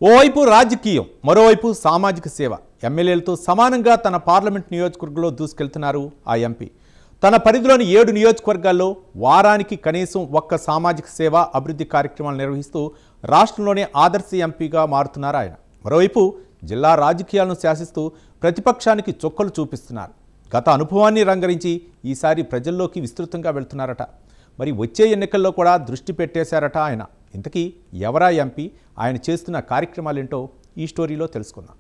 ఓవైపు రాజకీయం, మరోవైపు సామాజిక సేవ. ఎమ్మెల్యేలతో సమానంగా తన పార్లమెంట్ నియోజకవర్గంలో దూసుకెళ్తున్నారు ఆ ఎంపీ. తన పరిధిలోని 7 నియోజకవర్గాల్లో వారానికి కనీసం ఒక్క సామాజిక సేవ అభివృద్ధి కార్యక్రమాలు నిర్వహిస్తూ రాష్ట్రంలోనే ఆదర్శ ఎంపీగా మారుతున్నారు ఆయన. మరోవైపు జిల్లా రాజకీయాలను శాసిస్తూ ప్రతిపక్షానికి చొక్కలు చూపిస్తున్నారు. గత అనుభవాన్ని రంగరించి ఈసారి ప్రజల్లోకి విస్తృతంగా వెళ్తున్నారట. మరి వచ్చే ఎన్నికల్లో కూడా దృష్టి పెట్టేశారట ఆయన. ఇంతకీ ఎవరా ఎంపీ, ఆయన చేస్తున్న కార్యక్రమాలేంటో ఈ స్టోరీలో తెలుసుకుందాం.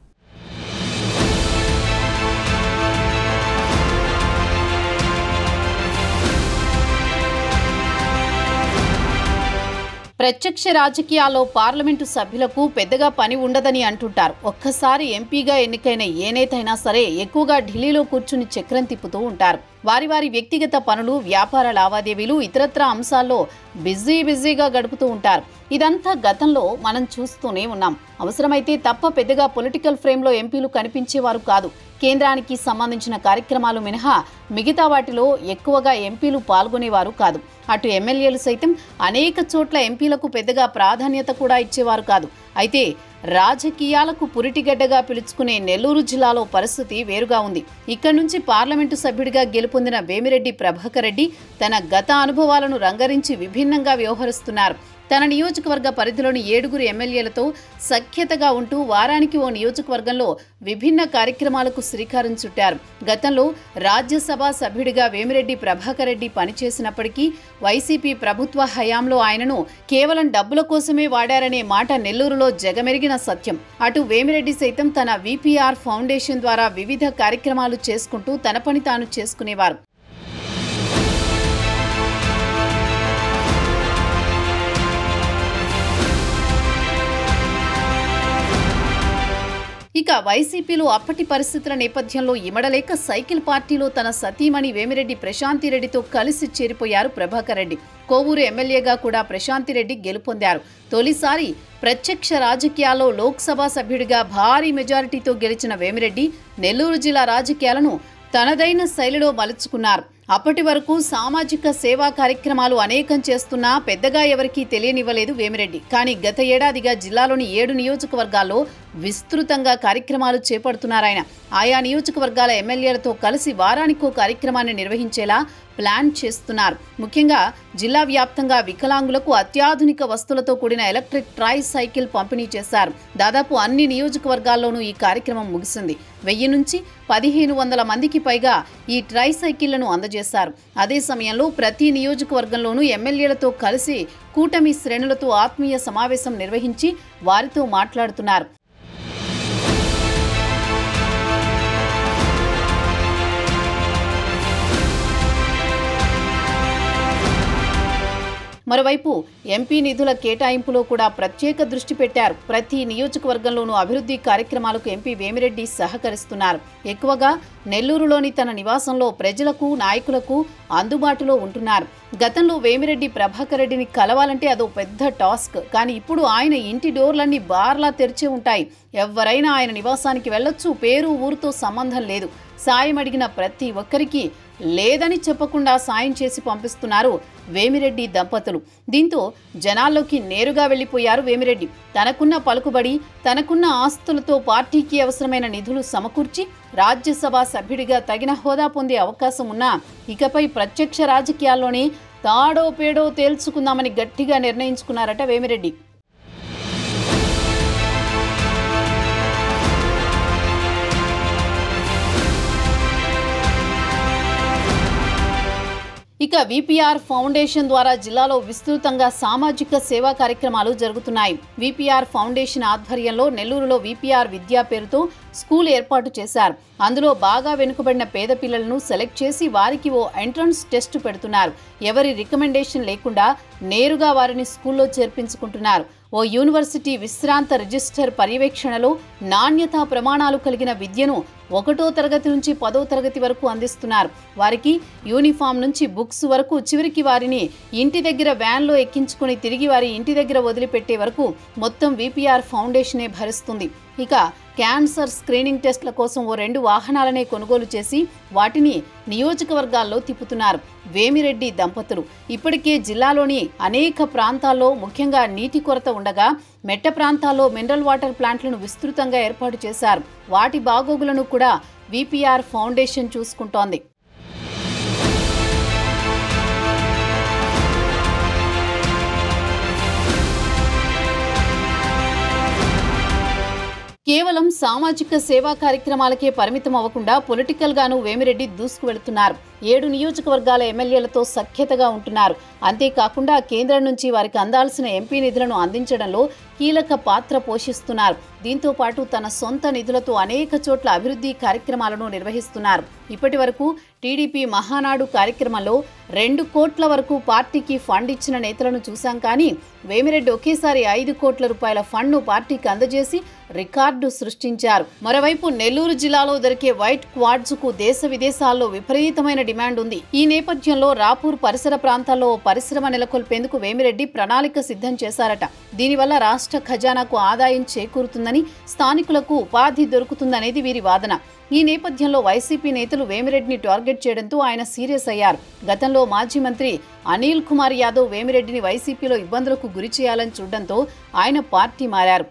ప్రత్యక్ష రాజకీయాల్లో పార్లమెంటు సభ్యులకు పెద్దగా పని ఉండదని అంటుంటారు. ఒక్కసారి ఎంపీగా ఎన్నికైన ఏ నేతైనా సరే ఎక్కువగా ఢిల్లీలో కూర్చుని చక్రం తిప్పుతూ ఉంటారు. వారి వారి వ్యక్తిగత పనులు, వ్యాపార లావాదేవీలు, ఇతరత్ర అంశాల్లో బిజీగా గడుపుతూ ఉంటారు. ఇదంతా గతంలో మనం చూస్తూనే ఉన్నాం. అవసరమైతే తప్ప పెద్దగా పొలిటికల్ ఫ్రేమ్లో ఎంపీలు కనిపించేవారు కాదు. కేంద్రానికి సంబంధించిన కార్యక్రమాలు మినహా మిగతా వాటిలో ఎక్కువగా ఎంపీలు పాల్గొనేవారు కాదు. అటు ఎమ్మెల్యేలు సైతం అనేక చోట్ల ఎంపీలకు పెద్దగా ప్రాధాన్యత కూడా ఇచ్చేవారు కాదు. అయితే రాజకీయాలకు పురిటిగడ్డగా పిలుచుకునే నెల్లూరు జిల్లాలో పరిస్థితి వేరుగా ఉంది. ఇక్కడి నుంచి పార్లమెంటు సభ్యుడిగా గెలుపొందిన వేమిరెడ్డి ప్రభాకర్ రెడ్డి తన గత అనుభవాలను రంగరించి విభిన్నంగా వ్యవహరిస్తున్నారు. తన నియోజకవర్గ పరిధిలోని 7 ఎమ్మెల్యేలతో సఖ్యతగా ఉంటూ వారానికి ఓ నియోజకవర్గంలో విభిన్న కార్యక్రమాలకు శ్రీకారం చుట్టారు. గతంలో రాజ్యసభ సభ్యుడిగా వేమిరెడ్డి ప్రభాకర్ రెడ్డి పనిచేసినప్పటికీ వైసీపీ ప్రభుత్వ హయాంలో ఆయనను కేవలం డబ్బుల కోసమే వాడారనే మాట నెల్లూరులో జగమెరిగిన సత్యం. అటు వేమిరెడ్డి సైతం తన విపిఆర్ ఫౌండేషన్ ద్వారా వివిధ కార్యక్రమాలు చేసుకుంటూ తన పని తాను చేసుకునేవారు. ఇక వైసీపీలో అప్పటి పరిస్థితుల నేపథ్యంలో ఇమడలేక సైకిల్ పార్టీలో తన సతీమణి వేమిరెడ్డి ప్రశాంతిరెడ్డితో కలిసి చేరిపోయారు ప్రభాకర్ రెడ్డి. కోవూరు ఎమ్మెల్యేగా కూడా ప్రశాంతిరెడ్డి గెలుపొందారు. తొలిసారి ప్రత్యక్ష రాజకీయాల్లో లోక్సభ సభ్యుడిగా భారీ మెజారిటీతో గెలిచిన వేమిరెడ్డి నెల్లూరు జిల్లా రాజకీయాలను తనదైన శైలిలో మలుచుకున్నారు. అప్పటి వరకు సామాజిక సేవా కార్యక్రమాలు అనేకం చేస్తున్నా పెద్దగా ఎవరికీ తెలియనివ్వలేదు వేమిరెడ్డి. కానీ గత ఏడాదిగా జిల్లాలోని 7 నియోజకవర్గాల్లో విస్తృతంగా కార్యక్రమాలు చేపడుతున్నారాయన. ఆయా నియోజకవర్గాల ఎమ్మెల్యేలతో కలిసి వారానికో కార్యక్రమాన్ని నిర్వహించేలా ప్లాన్ చేస్తున్నారు. ముఖ్యంగా జిల్లా వ్యాప్తంగా వికలాంగులకు అత్యాధునిక వస్తువులతో కూడిన ఎలక్ట్రిక్ ట్రై సైకిల్ పంపిణీ చేశారు. దాదాపు అన్ని నియోజకవర్గాల్లోనూ ఈ కార్యక్రమం ముగిసింది. 1000 నుంచి 1500 మందికి పైగా ఈ ట్రై సైకిళ్లను అందజేశారు. అదే సమయంలో ప్రతి నియోజకవర్గంలోనూ ఎమ్మెల్యేలతో కలిసి కూటమి శ్రేణులతో ఆత్మీయ సమావేశం నిర్వహించి వారితో మాట్లాడుతున్నారు. మరోవైపు ఎంపీ నిధుల కేటాయింపులో కూడా ప్రత్యేక దృష్టి పెట్టారు. ప్రతి నియోజకవర్గంలోనూ అభివృద్ధి కార్యక్రమాలకు ఎంపీ వేమిరెడ్డి సహకరిస్తున్నారు. ఎక్కువగా నెల్లూరులోని తన నివాసంలో ప్రజలకు, నాయకులకు అందుబాటులో ఉంటున్నారు. గతంలో వేమిరెడ్డి ప్రభాకర్ రెడ్డిని కలవాలంటే అదో పెద్ద టాస్క్. కానీ ఇప్పుడు ఆయన ఇంటి డోర్లన్నీ బార్లా తెరిచే ఉంటాయి. ఎవరైనా ఆయన నివాసానికి వెళ్ళొచ్చు. పేరు, ఊరుతో సంబంధం లేదు. సాయం అడిగిన ప్రతి ఒక్కరికి లేదని చెప్పకుండా సాయం చేసి పంపిస్తున్నారు వేమిరెడ్డి దంపతులు. దీంతో జనాల్లోకి నేరుగా వెళ్లిపోయారు వేమిరెడ్డి. తనకున్న పలుకుబడి, తనకున్న ఆస్తులతో పార్టీకి అవసరమైన నిధులు సమకూర్చి రాజ్యసభ సభ్యుడిగా తగిన హోదా పొందే అవకాశం ఉన్నా ఇకపై ప్రత్యక్ష రాజకీయాల్లోనే తాడో పేడో తేల్చుకుందామని గట్టిగా నిర్ణయించుకున్నారట వేమిరెడ్డి. ఇక విపిఆర్ ఫౌండేషన్ ద్వారా జిల్లాలో విస్తృతంగా సామాజిక సేవా కార్యక్రమాలు జరుగుతున్నాయి. విపిఆర్ ఫౌండేషన్ ఆధ్వర్యంలో నెల్లూరులో విపిఆర్ విద్యా పేరుతో స్కూల్ ఏర్పాటు చేశారు. అందులో బాగా వెనుకబడిన పేద పిల్లలను సెలెక్ట్ చేసి వారికి ఓ ఎంట్రన్స్ టెస్ట్ పెడుతున్నారు. ఎవరి రికమెండేషన్ లేకుండా నేరుగా వారిని స్కూల్లో చేర్పించుకుంటున్నారు. ఓ యూనివర్సిటీ విశ్రాంత రిజిస్టర్ పర్యవేక్షణలో నాణ్యతా ప్రమాణాలు కలిగిన విద్యను 1వ తరగతి నుంచి 10వ తరగతి వరకు అందిస్తున్నారు. వారికి యూనిఫామ్ నుంచి బుక్స్ వరకు, చివరికి వారిని ఇంటి దగ్గర వ్యాన్లో ఎక్కించుకుని తిరిగి వారి ఇంటి దగ్గర వదిలిపెట్టే వరకు మొత్తం విపిఆర్ ఫౌండేషనే భరిస్తుంది. ఇక క్యాన్సర్ స్క్రీనింగ్ టెస్టుల కోసం ఓ 2 వాహనాలనే కొనుగోలు చేసి వాటిని నియోజకవర్గాల్లో తిప్పుతున్నారు వేమిరెడ్డి దంపతులు. ఇప్పటికే జిల్లాలోని అనేక ప్రాంతాల్లో ముఖ్యంగా నీటి కొరత ఉండగా మెట్ట ప్రాంతాల్లో మినరల్ వాటర్ ప్లాంట్లను విస్తృతంగా ఏర్పాటు చేశారు. వాటి బాగోగులను కూడా విపిఆర్ ఫౌండేషన్ చూసుకుంటోంది. కేవలం సామాజిక సేవా కార్యక్రమాలకే పరిమితం అవ్వకుండా పొలిటికల్ గాను వేమిరెడ్డి దూసుకు వెళుతున్నారు. 7 నియోజకవర్గాల ఎమ్మెల్యేలతో సఖ్యతగా ఉంటున్నారు. అంతేకాకుండా కేంద్రం నుంచి వారికి అందాల్సిన ఎంపీ నిధులను అందించడంలో కీలక పాత్ర పోషిస్తున్నారు. దీంతో పాటు తన సొంత నిధులతో అనేక చోట్ల అభివృద్ధి కార్యక్రమాలను నిర్వహిస్తున్నారు. ఇప్పటి వరకు టీడీపీ మహానాడు కార్యక్రమంలో 2 కోట్ల వరకు పార్టీకి ఫండ్ ఇచ్చిన నేతలను చూశాం. కానీ వేమిరెడ్డి ఒకేసారి 5 కోట్ల రూపాయల ఫండ్ను పార్టీకి అందజేసి రికార్డు సృష్టించారు. మరోవైపు నెల్లూరు జిల్లాలో దొరికే వైట్ క్వార్ట్జ్ కు దేశ విదేశాల్లో విపరీతమైన డిమాండ్ ఉంది. ఈ నేపథ్యంలో రాపూర్ పరిసర ప్రాంతాల్లో పరిశ్రమ నెలకొల్పేందుకు వేమిరెడ్డి ప్రణాళిక సిద్ధం చేశారట. దీనివల్ల రాష్ట్ర ఖజానాకు ఆదాయం చేకూరుతుందని, స్థానికులకు ఉపాధి దొరుకుతుందనేది వీరి వాదన. ఈ నేపథ్యంలో వైసీపీ నేతలు వేమిరెడ్డిని టార్గెట్ చేయడంతో ఆయన సీరియస్ అయ్యారు. గతంలో మాజీ మంత్రి అనిల్ కుమార్ యాదవ్ వేమిరెడ్డిని వైసీపీలో ఇబ్బందులకు గురి చేయాలని చూడడంతో ఆయన పార్టీ మారారు.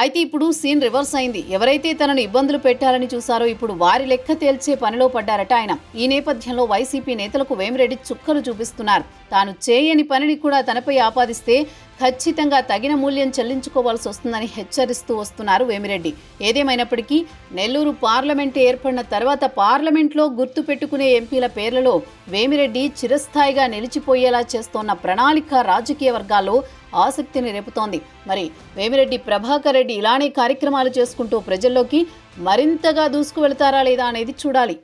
అయితే ఇప్పుడు సీన్ రివర్స్ అయింది. ఎవరైతే తనను ఇబ్బందులు పెట్టాలని చూశారో ఇప్పుడు వారి లెక్క తేల్చే పనిలో పడ్డారట ఆయన. ఈ నేపథ్యంలో వైసీపీ నేతలకు వేమిరెడ్డి చుక్కలు చూపిస్తున్నారు. తాను చేయని పనిని కూడా తనపై ఆపాదిస్తే ఖచ్చితంగా తగిన మూల్యం చెల్లించుకోవాల్సి వస్తుందని హెచ్చరిస్తూ వస్తున్నారు వేమిరెడ్డి. ఏదేమైనప్పటికీ నెల్లూరు పార్లమెంటు ఏర్పడిన తర్వాత పార్లమెంట్లో గుర్తు పెట్టుకునే ఎంపీల పేర్లలో వేమిరెడ్డి చిరస్థాయిగా నిలిచిపోయేలా చేస్తోన్న ప్రణాళిక రాజకీయ వర్గాల్లో ఆసక్తిని రేపుతోంది. మరి వేమిరెడ్డి ప్రభాకర్ రెడ్డి ఇలానే కార్యక్రమాలు చేసుకుంటూ ప్రజల్లోకి మరింతగా దూసుకు వెళతారా లేదా అనేది చూడాలి.